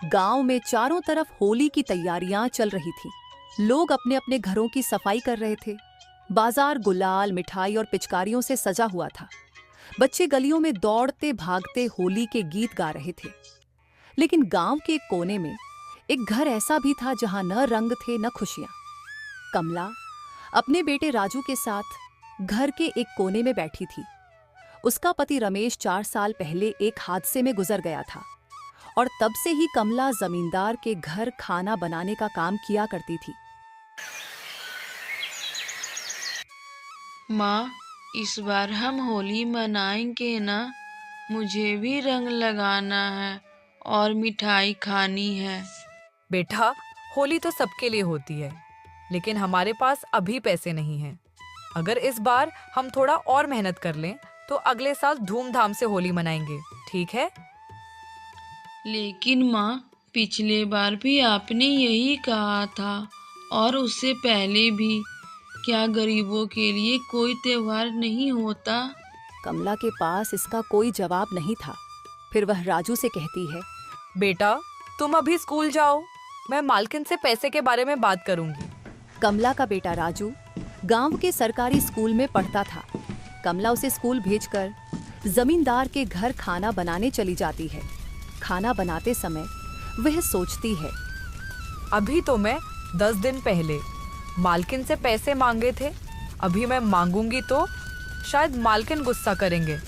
गांव में चारों तरफ होली की तैयारियां चल रही थी। लोग अपने अपने घरों की सफाई कर रहे थे। बाजार गुलाल, मिठाई और पिचकारियों से सजा हुआ था। बच्चे गलियों में दौड़ते भागते होली के गीत गा रहे थे। लेकिन गांव के एक कोने में एक घर ऐसा भी था जहां न रंग थे न खुशियां। कमला अपने बेटे राजू के साथ घर के एक कोने में बैठी थी। उसका पति रमेश 4 साल पहले एक हादसे में गुजर गया था और तब से ही कमला जमींदार के घर खाना बनाने का काम किया करती थी। माँ, इस बार हम होली मनाएंगे ना? मुझे भी रंग लगाना है और मिठाई खानी है। बेटा, होली तो सबके लिए होती है, लेकिन हमारे पास अभी पैसे नहीं हैं। अगर इस बार हम थोड़ा और मेहनत कर लें तो अगले साल धूमधाम से होली मनाएंगे, ठीक है? लेकिन माँ, पिछले बार भी आपने यही कहा था और उससे पहले भी। क्या गरीबों के लिए कोई त्योहार नहीं होता? कमला के पास इसका कोई जवाब नहीं था। फिर वह राजू से कहती है, बेटा, तुम अभी स्कूल जाओ, मैं मालकिन से पैसे के बारे में बात करूंगी। कमला का बेटा राजू गांव के सरकारी स्कूल में पढ़ता था। कमला उसे स्कूल भेजकर जमींदार के घर खाना बनाने चली जाती है। खाना बनाते समय वह सोचती है, अभी तो मैं 10 दिन पहले मालकिन से पैसे मांगे थे। अभी मैं मांगूंगी तो शायद मालकिन गुस्सा करेंगे,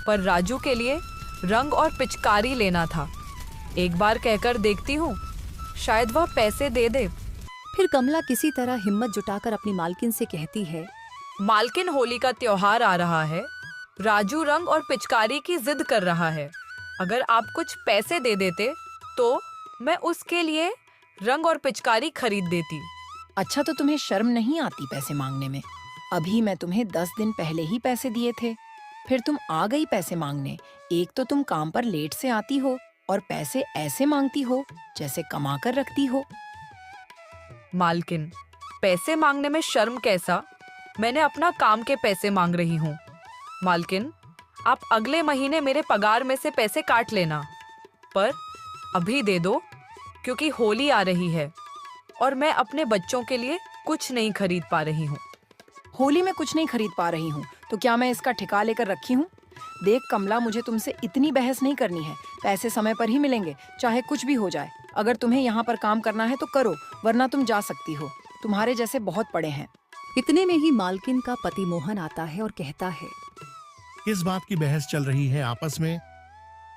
पर राजू के लिए रंग और पिचकारी लेना था। एक बार कहकर देखती हूँ, शायद वह पैसे दे दे। फिर कमला किसी तरह हिम्मत जुटाकर अपनी मालकिन से कहती है, मालकिन, होली का त्योहार आ रहा है। राजू रंग और पिचकारी की जिद कर रहा है। अगर आप कुछ पैसे दे देते तो मैं उसके लिए रंग और पिचकारी खरीद देती। अच्छा, तो तुम्हें शर्म नहीं आती पैसे मांगने में? अभी मैं तुम्हें 10 दिन पहले ही पैसे दिए थे, फिर तुम आ गई पैसे मांगने। एक तो तुम काम पर लेट से आती हो और पैसे ऐसे मांगती हो जैसे कमा कर रखती हो। मालकिन, पैसे मांगने में शर्म कैसा? मैंने अपना काम के पैसे मांग रही हूँ। मालकिन, आप अगले महीने मेरे पगार में से पैसे काट लेना, पर अभी दे दो क्योंकि होली आ रही है और मैं अपने बच्चों के लिए कुछ नहीं खरीद पा रही हूँ। होली में कुछ नहीं खरीद पा रही हूँ तो क्या मैं इसका ठिका लेकर रखी हूँ? देख कमला, मुझे तुमसे इतनी बहस नहीं करनी है। पैसे समय पर ही मिलेंगे, चाहे कुछ भी हो जाए। अगर तुम्हें यहाँ पर काम करना है तो करो, वरना तुम जा सकती हो। तुम्हारे जैसे बहुत पड़े हैं। इतने में ही मालकिन का पति मोहन आता है और कहता है, किस बात की बहस चल रही है आपस में?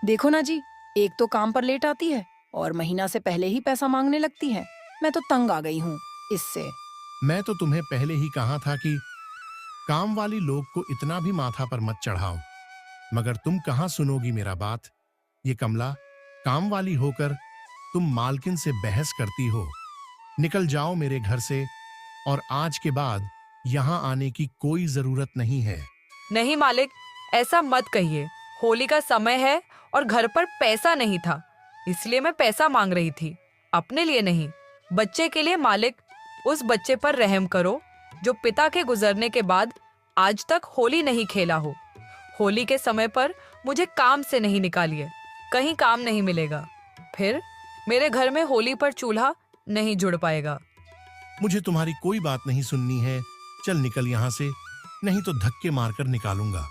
देखो ना जी, एक तो काम पर लेट आती है और महीना से पहले ही पैसा मांगने लगती है। मैं तो तंग आ गई हूँ इससे। मैं तो तुम्हें पहले ही कहा था कि काम वाली लोग को इतना भी माथा पर मत चढ़ाओ, मगर तुम कहाँ सुनोगी मेरा बात। ये कमला, काम वाली होकर तुम मालकिन से बहस करती हो। निकल जाओ मेरे घर से, और आज के बाद यहाँ आने की कोई जरूरत नहीं है। नहीं मालिक, ऐसा मत कहिए। होली का समय है और घर पर पैसा नहीं था, इसलिए मैं पैसा मांग रही थी, अपने लिए नहीं, बच्चे के लिए। मालिक, उस बच्चे पर रहम करो जो पिता के गुजरने के बाद आज तक होली नहीं खेला हो। होली के समय पर मुझे काम से नहीं निकालिए, कहीं काम नहीं मिलेगा, फिर मेरे घर में होली पर चूल्हा नहीं जुड़ पाएगा। मुझे तुम्हारी कोई बात नहीं सुननी है। चल निकल यहाँ से, नहीं तो धक्के मारकर निकालूंगा।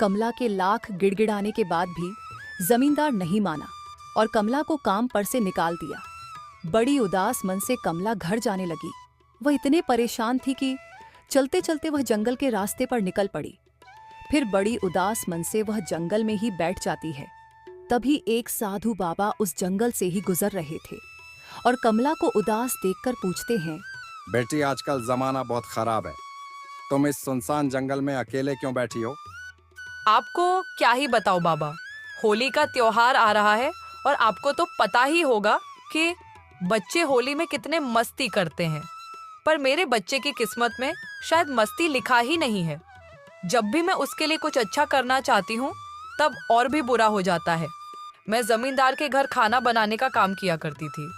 कमला के लाख गिड़गिड़ाने के बाद भी जमींदार नहीं माना और कमला को काम पर से निकाल दिया। बड़ी उदास मन से कमला घर जाने लगी। वह इतने परेशान थी कि चलते चलते वह जंगल के रास्ते पर निकल पड़ी। फिर बड़ी उदास मन से वह जंगल में ही बैठ जाती है। तभी एक साधु बाबा उस जंगल से ही गुजर रहे थे और कमला को उदास देखकर पूछते हैं, बेटी, आजकल जमाना बहुत खराब है। तुम इस सुनसान जंगल में अकेले क्यों बैठी हो? आपको क्या ही बताओ बाबा, होली का त्योहार आ रहा है और आपको तो पता ही होगा कि बच्चे होली में कितने मस्ती करते हैं, पर मेरे बच्चे की किस्मत में शायद मस्ती लिखा ही नहीं है। जब भी मैं उसके लिए कुछ अच्छा करना चाहती हूँ तब और भी बुरा हो जाता है। मैं जमींदार के घर खाना बनाने का काम किया करती थी,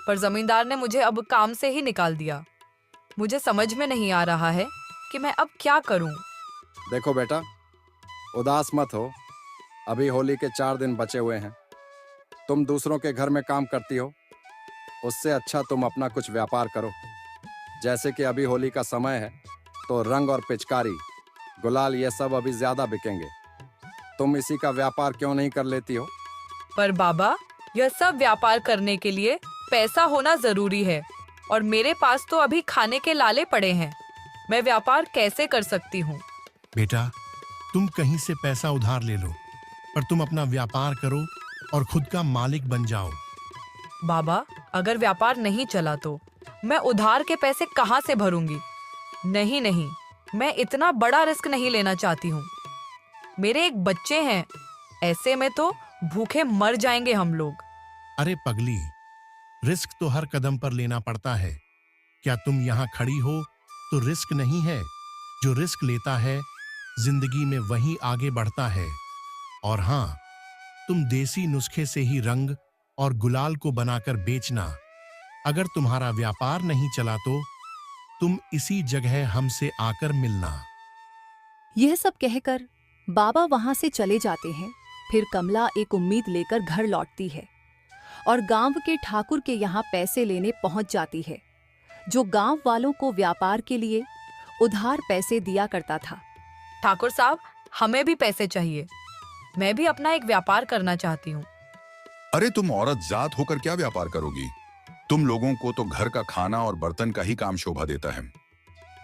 पर जमींदार ने मुझे अब काम से ही निकाल दिया। मुझे समझ में नहीं आ रहा है कि मैं अब क्या करूं। देखो बेटा, उदास मत हो। अभी होली के 4 दिन बचे हुए हैं। तुम दूसरों के घर में काम करती हो, उससे अच्छा तुम अपना कुछ व्यापार करो। जैसे कि अभी होली का समय है, तो रंग और पिचकारी, गुलाल ये सब अभी ज्यादा बिकेंगे। तुम इसी का व्यापार क्यों नहीं कर लेती हो? पर बाबा, यह सब व्यापार करने के लिए पैसा होना जरूरी है और मेरे पास तो अभी खाने के लाले पड़े हैं। मैं व्यापार कैसे कर सकती हूँ? बेटा, तुम कहीं से पैसा उधार ले लो, पर तुम अपना व्यापार करो और खुद का मालिक बन जाओ। बाबा, अगर व्यापार नहीं चला तो मैं उधार के पैसे कहाँ से भरूंगी? नहीं नहीं, मैं इतना बड़ा रिस्क नहीं लेना चाहती हूँ। मेरे एक बच्चे हैं, ऐसे में तो भूखे मर जाएंगे हम लोग। अरे पगली, रिस्क तो हर कदम पर लेना पड़ता है। क्या तुम यहाँ खड़ी हो तो रिस्क नहीं है? जो रिस्क लेता है जिंदगी में वही आगे बढ़ता है। और हाँ, तुम देसी नुस्खे से ही रंग और गुलाल को बनाकर बेचना। अगर तुम्हारा व्यापार नहीं चला तो तुम इसी जगह हमसे आकर मिलना। यह सब कहकर बाबा वहां से चले जाते हैं। फिर कमला एक उम्मीद लेकर घर लौटती है और गांव के ठाकुर के यहाँ पैसे लेने पहुंच जाती है, जो गांव वालों को व्यापार के लिए उधार पैसे दिया करता था। ठाकुर साहब, हमें भी पैसे चाहिए। मैं भी अपना एक व्यापार करना चाहती हूँ। अरे तुम औरत जात होकर क्या व्यापार करोगी? तुम लोगों को तो घर का खाना और बर्तन का ही काम शोभा देता है।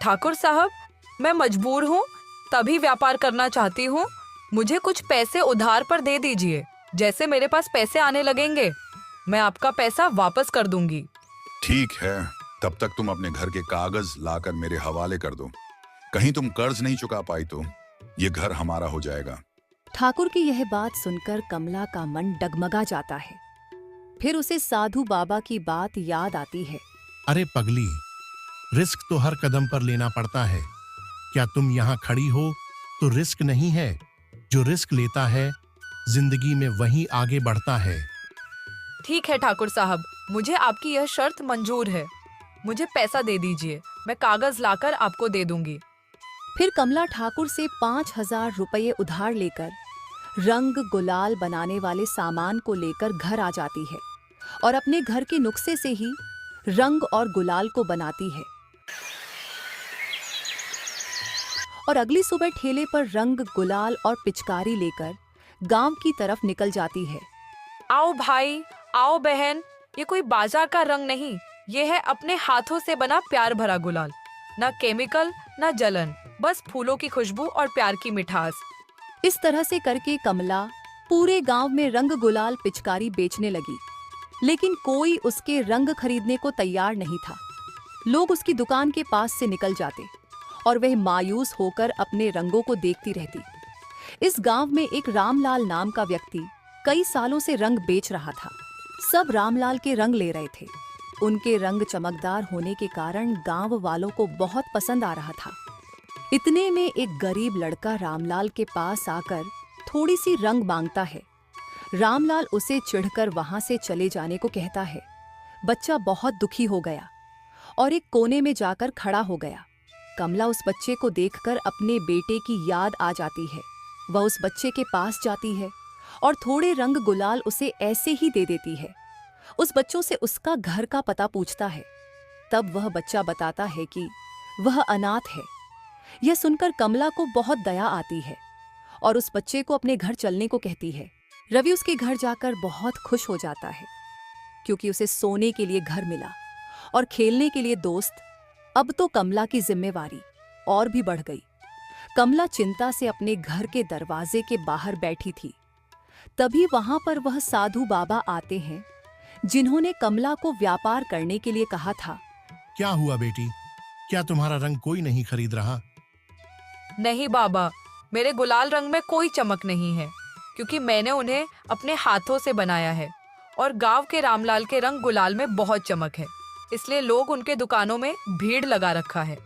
ठाकुर साहब, मैं मजबूर हूँ, तभी व्यापार करना चाहती हूँ। मुझे कुछ पैसे उधार पर दे दीजिए। जैसे मेरे पास पैसे आने लगेंगे, मैं आपका पैसा वापस कर दूंगी। ठीक है, तब तक तुम अपने घर के कागज लाकर मेरे हवाले कर दो। कहीं तुम कर्ज नहीं चुका पाई तो ये घर हमारा हो जाएगा। ठाकुर की यह बात सुनकर कमला का मन डगमगा जाता है। फिर उसे साधु बाबा की बात याद आती है। अरे पगली, रिस्क तो हर कदम पर लेना पड़ता है। क्या तुम यहाँ खड़ी हो तो रिस्क नहीं है? जो रिस्क लेता है जिंदगी में वही आगे बढ़ता है। ठीक है ठाकुर साहब, मुझे आपकी यह शर्त मंजूर है। मुझे पैसा दे दीजिए, मैं कागज लाकर आपको दे दूंगी। फिर कमला ठाकुर से 5,000 रुपये उधार लेकर रंग गुलाल बनाने वाले सामान को लेकर घर आ जाती है और अपने घर के नुस्खे से ही रंग और गुलाल को बनाती है। और अगली सुबह ठेले पर रंग गुलाल और पिचकारी लेकर गांव की तरफ निकल जाती है। आओ भाई, आओ बहन, ये कोई बाजार का रंग नहीं, ये है अपने हाथों से बना प्यार भरा गुलाल। ना केमिकल, ना जलन, बस फूलों की खुशबू और प्यार की मिठास। इस तरह से करके कमला पूरे गांव में रंग गुलाल पिचकारी बेचने लगी, लेकिन कोई उसके रंग खरीदने को तैयार नहीं था। लोग उसकी दुकान के पास से निकल जाते और वह मायूस होकर अपने रंगों को देखती रहती। इस गांव में एक रामलाल नाम का व्यक्ति कई सालों से रंग बेच रहा था। सब रामलाल के रंग ले रहे थे। उनके रंग चमकदार होने के कारण गांव वालों को बहुत पसंद आ रहा था। इतने में एक गरीब लड़का रामलाल के पास आकर थोड़ी सी रंग मांगता है। रामलाल उसे चिढ़कर वहां से चले जाने को कहता है। बच्चा बहुत दुखी हो गया और एक कोने में जाकर खड़ा हो गया। कमला उस बच्चे को देखकर अपने बेटे की याद आ जाती है। वह उस बच्चे के पास जाती है और थोड़े रंग गुलाल उसे ऐसे ही दे देती है। उस बच्चों से उसका घर का पता पूछता है। तब वह बच्चा बताता है कि वह अनाथ है। यह सुनकर कमला को बहुत दया आती है और उस बच्चे को अपने घर चलने को कहती है। रवि उसके घर जाकर बहुत खुश हो जाता है, क्योंकि उसे सोने के लिए घर मिला और खेलने के लिए दोस्त। अब तो कमला की जिम्मेवारी और भी बढ़ गई। कमला चिंता से अपने घर के दरवाजे के बाहर बैठी थी। तभी वहां पर वह साधु बाबा आते हैं, जिन्होंने कमला को व्यापार करने के लिए कहा था। क्या हुआ बेटी, क्या तुम्हारा रंग कोई नहीं खरीद रहा? नहीं बाबा, मेरे गुलाल रंग में कोई चमक नहीं है, क्योंकि मैंने उन्हें अपने हाथों से बनाया है और गांव के रामलाल के रंग गुलाल में बहुत चमक है, इसलिए लोग उनके दुकानों में भीड़ लगा रखा है।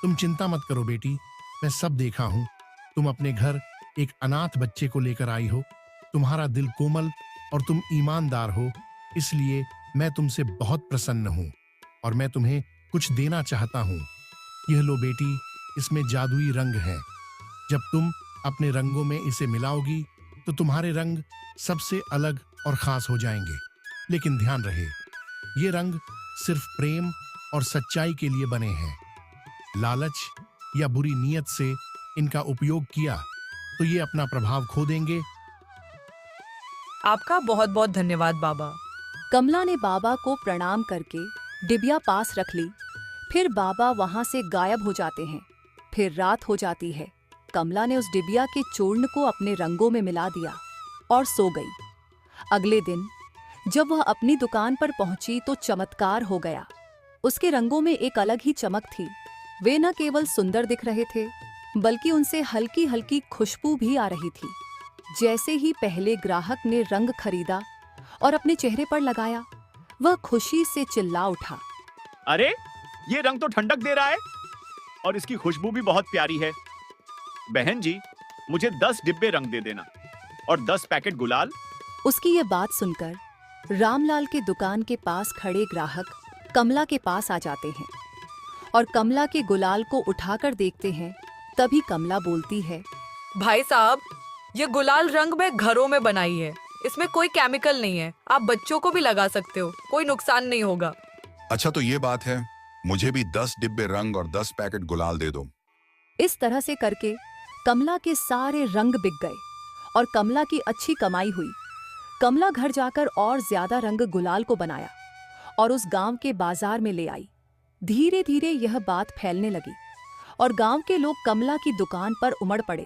तुम चिंता मत करो बेटी, मैं सब देखा हूँ। तुम अपने घर एक अनाथ बच्चे को लेकर आई हो। तुम्हारा दिल कोमल और तुम ईमानदार हो, इसलिए मैं तुमसे बहुत प्रसन्न हूँ और मैं तुम्हें कुछ देना चाहता हूँ। यह लो बेटी, इसमें जादुई रंग है। जब तुम अपने रंगों में इसे मिलाओगी तो तुम्हारे रंग सबसे अलग और खास हो जाएंगे। लेकिन ध्यान रहे, ये रंग सिर्फ प्रेम और सच्चाई के लिए बने हैं। लालच या बुरी नीयत से इनका उपयोग किया तो ये अपना प्रभाव खो देंगे। आपका बहुत बहुत धन्यवाद बाबा। कमला ने बाबा को प्रणाम करके डिबिया पास रख ली। फिर बाबा वहां से गायब हो जाते हैं। फिर रात हो जाती है। कमला ने उस डिबिया के चूर्ण को अपने रंगों में मिला दिया और सो गई। अगले दिन जब वह अपनी दुकान पर पहुंची तो चमत्कार हो गया। उसके रंगों में एक अलग ही चमक थी। वे न केवल सुंदर दिख रहे थे, बल्कि उनसे हल्की हल्की खुशबू भी आ रही थी। जैसे ही पहले ग्राहक ने रंग खरीदा और अपने चेहरे पर लगाया, वह खुशी से चिल्ला उठा, अरे ये रंग तो ठंडक दे रहा है और इसकी खुशबू भी बहुत प्यारी है। बहन जी, मुझे 10 डिब्बे रंग दे देना और 10 पैकेट गुलाल। उसकी ये बात सुनकर रामलाल के दुकान के पास खड़े ग्राहक कमला के पास आ जाते हैं और कमला के गुलाल को उठाकर देखते हैं। तभी कमला बोलती है, भाई साहब, ये गुलाल रंग मैं घरों में बनाई है। इसमें कोई केमिकल नहीं है। आप बच्चों को भी लगा सकते हो, कोई नुकसान नहीं होगा। अच्छा तो ये बात है, मुझे भी 10 डिब्बे रंग और 10 पैकेट गुलाल दे दो। इस तरह से करके कमला के सारे रंग बिक गए और कमला की अच्छी कमाई हुई। कमला घर जाकर और ज्यादा रंग गुलाल को बनाया और उस गांव के बाजार में ले आई। धीरे धीरे यह बात फैलने लगी और गांव के लोग कमला की दुकान पर उमड़ पड़े।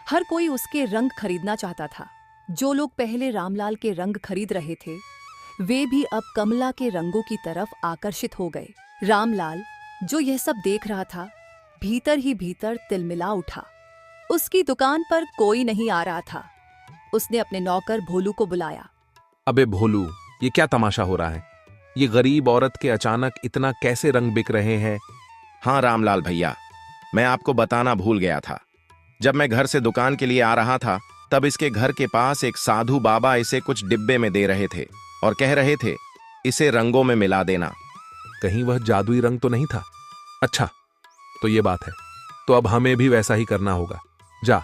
हर कोई उसके रंग खरीदना चाहता था। जो लोग पहले रामलाल के रंग खरीद रहे थे, वे भी अब कमला के रंगों की तरफ आकर्षित हो गए। रामलाल, जो यह सब देख रहा था, भीतर ही भीतर तिलमिला उठा। उसकी दुकान पर कोई नहीं आ रहा था। उसने अपने नौकर भोलू को बुलाया। अबे भोलू, ये क्या तमाशा हो रहा है? ये गरीब औरत के अचानक इतना कैसे रंग बिक रहे हैं? हाँ रामलाल भैया, मैं आपको बताना भूल गया था। जब मैं घर से दुकान के लिए आ रहा था, तब इसके घर के पास एक साधु बाबा इसे कुछ डिब्बे में दे रहे थे और कह रहे थे, इसे रंगों में मिला देना। कहीं वह जादुई रंग तो नहीं था? अच्छा, तो ये बात है। तो अब हमें भी वैसा ही करना होगा। जा,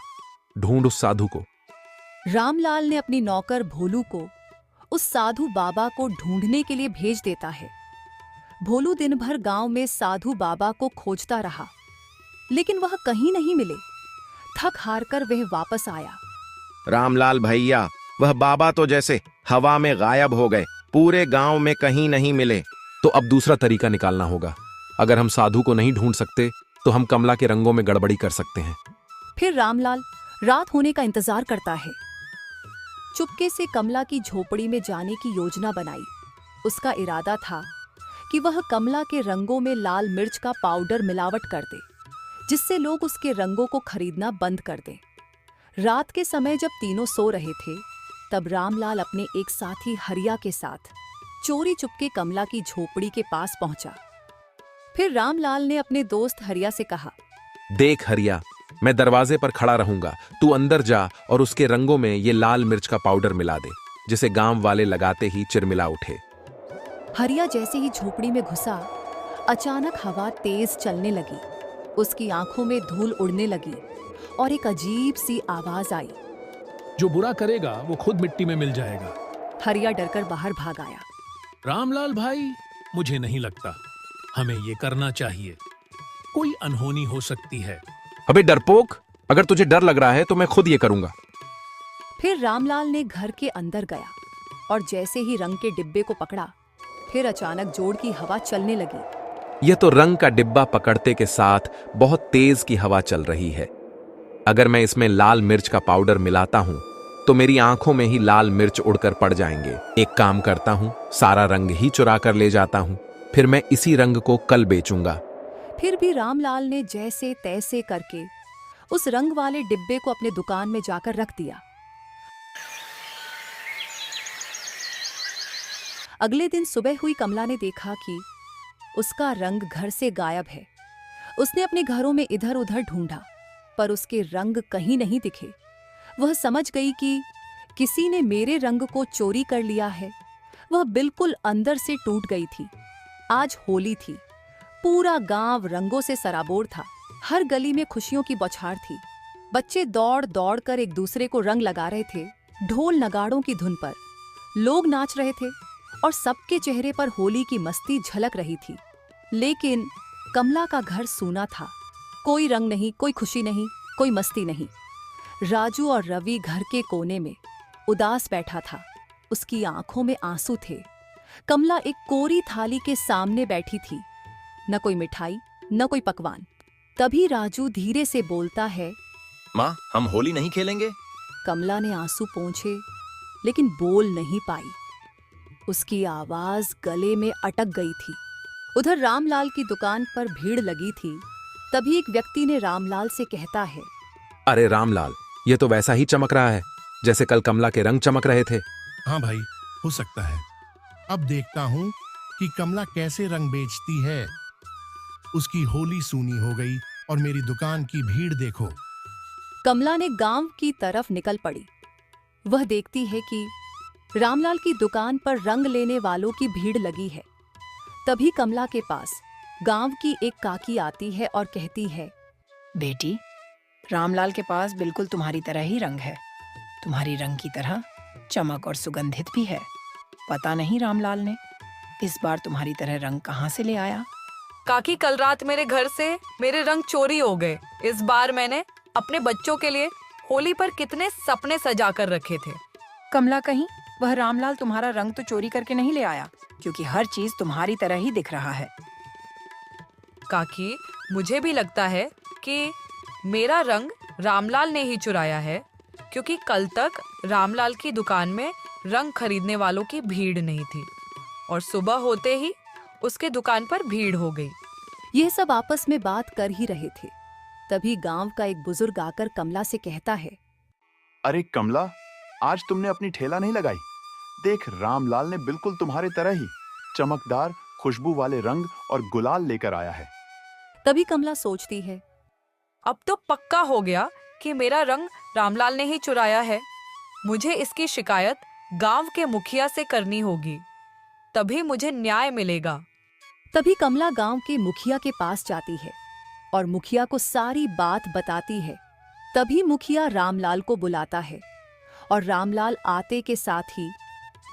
ढूंढ उस साधु को। रामलाल ने अपनी नौकर भोलू को उस साधु बाबा को ढूंढने के लिए भेज देता है। भोलू दिन भर गांव में साधु बाबा को खोजता रहा, लेकिन वह कहीं नहीं मिले। थक हार कर वह वापस आया। रामलाल भैया, वह बाबा तो जैसे हवा में गायब हो गए, पूरे गांव में कहीं नहीं मिले। तो अब दूसरा तरीका निकालना होगा। अगर हम साधु को नहीं ढूंढ सकते तो हम कमला के रंगों में गड़बड़ी कर सकते हैं। फिर रामलाल रात होने का इंतजार करता है। चुपके से कमला की झोपड़ी में जाने की योजना बनाई। उसका इरादा था कि वह कमला के रंगों में लाल मिर्च का पाउडर मिलावट कर दे, जिससे लोग उसके रंगों को खरीदना बंद कर दें। रात के समय जब तीनों सो रहे थे, तब रामलाल अपने एक साथी हरिया के साथ चोरी चुपके कमला की झोपड़ी के पास पहुंचा। फिर रामलाल ने अपने दोस्त हरिया से कहा, देख हरिया, मैं दरवाजे पर खड़ा रहूंगा, तू अंदर जा और उसके रंगों में ये लाल मिर्च का पाउडर मिला दे, जिसे गांव वाले लगाते ही चिरमिला उठे। हरिया जैसे ही झोपड़ी में घुसा, अचानक हवा तेज चलने लगी। उसकी आंखों में धूल उड़ने लगी और एक अजीब सी आवाज आई, जो बुरा करेगा वो खुद मिट्टी में मिल जाएगा। हरिया डरकर बाहर भाग आया। रामलाल भाई, मुझे नहीं लगता हमें ये करना चाहिए। कोई अनहोनी हो सकती है। अबे डरपोक, अगर तुझे डर लग रहा है तो मैं खुद ये करूंगा। फिर रामलाल ने घर के अंदर गया और जैसे ही रंग के डिब्बे को पकड़ा, फिर अचानक जोड़ की हवा चलने लगी। यह तो रंग का डिब्बा पकड़ते के साथ बहुत तेज की हवा चल रही है। अगर मैं इसमें लाल मिर्च का पाउडर मिलाता हूं तो मेरी आंखों में ही लाल मिर्च उड़कर पड़ जाएंगे। एक काम करता हूं, सारा रंग ही चुरा कर ले जाता हूं, फिर मैं इसी रंग को कल बेचूंगा। फिर भी रामलाल ने जैसे तैसे करके उस रंग वाले डिब्बे को अपने दुकान में जाकर रख दिया। अगले दिन सुबह हुई कमला ने देखा कि उसका रंग घर से गायब है। उसने अपने घरों में इधर उधर ढूंढा, पर उसके रंग कहीं नहीं दिखे। वह समझ गई कि किसी ने मेरे रंग को चोरी कर लिया है। वह बिल्कुल अंदर से टूट गई थी। आज होली थी। पूरा गांव रंगों से सराबोर था। हर गली में खुशियों की बौछार थी। बच्चे दौड़ दौड़ कर एक दूसरे को रंग लगा रहे थे, ढोल नगाड़ों की धुन पर। लोग नाच रहे थे और सबके चेहरे पर होली की मस्ती झलक रही थी। लेकिन कमला का घर सूना था। कोई रंग नहीं, कोई खुशी नहीं, कोई मस्ती नहीं। राजू और रवि घर के कोने में उदास बैठा था। उसकी आंखों में आंसू थे। कमला एक कोरी थाली के सामने बैठी थी, न कोई मिठाई न कोई पकवान। तभी राजू धीरे से बोलता है, माँ, हम होली नहीं खेलेंगे? कमला ने आंसू पोंछे लेकिन बोल नहीं पाई। उसकी आवाज गले में अटक गई थी। उधर रामलाल की दुकान पर भीड़ लगी थी। तभी एक व्यक्ति ने रामलाल से कहता है, अरे रामलाल, ये तो वैसा ही चमक रहा है जैसे कल कमला के रंग चमक रहे थे। हाँ भाई, हो सकता है। अब देखता हूँ कि कमला कैसे रंग बेचती है। उसकी होली सूनी हो गई और मेरी दुकान की भीड़ देखो। कमला ने गांव की तरफ निकल पड़ी। वह देखती है कि रामलाल की दुकान पर रंग लेने वालों की भीड़ लगी है। तभी कमला के पास गांव की एक काकी आती है और कहती है, बेटी, रामलाल के पास बिल्कुल तुम्हारी तरह ही रंग है। तुम्हारी रंग की तरह चमक और सुगंधित भी है। पता नहीं रामलाल ने इस बार तुम्हारी तरह रंग कहाँ से ले आया। काकी, कल रात मेरे घर से मेरे रंग चोरी हो गए। इस बार मैंने अपने बच्चों के लिए होली पर कितने सपने सजा कर रखे थे। कमला, कहीं वह रामलाल तुम्हारा रंग तो चोरी करके नहीं ले आया, क्योंकि हर चीज तुम्हारी तरह ही दिख रहा है। काकी, मुझे भी लगता है कि मेरा रंग रामलाल ने ही चुराया है, क्योंकि कल तक रामलाल की दुकान में रंग खरीदने वालों की भीड़ नहीं थी और सुबह होते ही उसके दुकान पर भीड़ हो गई। यह सब आपस में बात कर ही रहे थे। तभी गांव का एक बुजुर्ग आकर कमला से कहता है, अरे कमला, आज तुमने अपनी ठेला नहीं लगाई? देख, रामलाल ने बिल्कुल तुम्हारे तरह ही चमकदार खुशबू वाले रंग और गुलाल लेकर आया है। तभी कमला सोचती है, अब तो पक्का हो गया कि मेरा रंग रामलाल ने ही चुराया है। मुझे इसकी शिकायत गांव के मुखिया से करनी होगी, तभी मुझे न्याय मिलेगा। तभी कमला गांव के मुखिया के पास जाती है और मुखिया को सारी बात बताती है। तभी मुखिया रामलाल को बुलाता है और रामलाल आते के साथ ही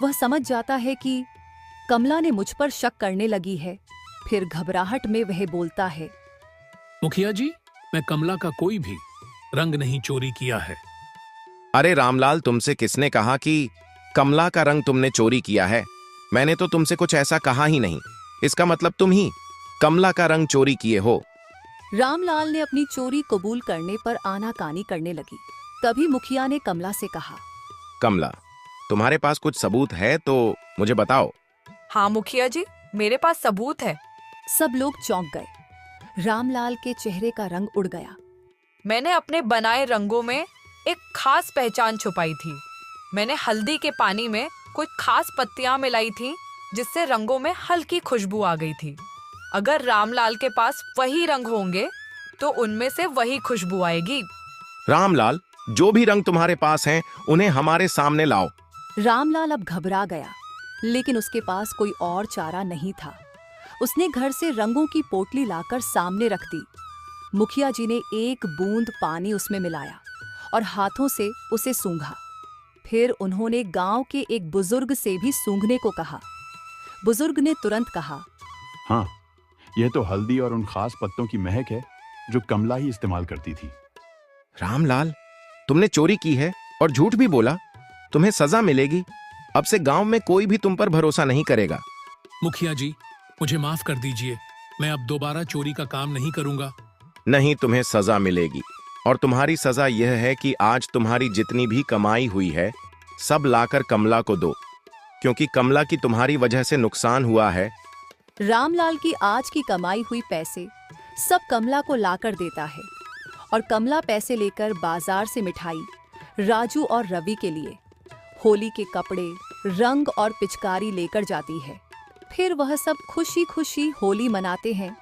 वह समझ जाता है कि कमला ने मुझ पर शक करने लगी है। फिर घबराहट में वह बोलता है, मुखिया जी, मैं कमला का कोई भी रंग नहीं चोरी किया है। अरे रामलाल, तुमसे किसने कहा कि कमला का रंग तुमने चोरी किया है? मैंने तो तुमसे कुछ ऐसा कहा ही नहीं। इसका मतलब तुम ही कमला का रंग चोरी किए हो। रामलाल ने अपनी चोरी कबूल करने पर आनाकानी करने लगी। तभी मुखिया ने कमला से कहा, कमला, तुम्हारे पास कुछ सबूत है तो मुझे बताओ। हाँ मुखिया जी, मेरे पास सबूत है। सब लोग चौंक गए। रामलाल के चेहरे का रंग उड़ गया। मैंने अपने बनाए रंगों में एक खास पहचान छुपाई थी। मैंने हल्दी के पानी में कुछ खास पत्तियां मिलाई थी, जिससे रंगों में हल्की खुशबू आ गई थी। अगर रामलाल के पास वही रंग होंगे तो उनमें से वही खुशबू आएगी। रामलाल, जो भी रंग तुम्हारे पास हैं, उन्हें हमारे सामने लाओ। रामलाल अब घबरा गया, लेकिन उसके पास कोई और चारा नहीं था। उसने घर से रंगों की पोटली लाकर सामने रख दी। मुखिया जी ने एक बूंद पानी उसमें मिलाया और हाथों से उसे सूंघा। फिर उन्होंने गांव के एक बुजुर्ग से भी सूंघने को कहा। बुजुर्ग ने तुरंत कहा, हाँ, यह तो हल्दी और उन खास पत्तों की महक है जो कमला ही इस्तेमाल करती थी। रामलाल, तुमने चोरी की है और झूठ भी बोला। तुम्हें सजा मिलेगी। अब से गांव में कोई भी तुम पर भरोसा नहीं करेगा। मुखिया जी, मुझे माफ कर दीजिए। मैं अब दोबारा चोरी का काम नहीं करूंगा। नहीं, तुम्हें सजा मिलेगी और तुम्हारी सजा यह है कि आज तुम्हारी जितनी भी कमाई हुई है सब लाकर कमला को दो, क्योंकि कमला की तुम्हारी वजह से नुकसान हुआ है। रामलाल की आज की कमाई हुई पैसे सब कमला को लाकर देता है और कमला पैसे लेकर बाजार से मिठाई राजू और रवि के लिए, होली के कपड़े, रंग और पिचकारी लेकर जाती है। फिर वह सब खुशी खुशी होली मनाते हैं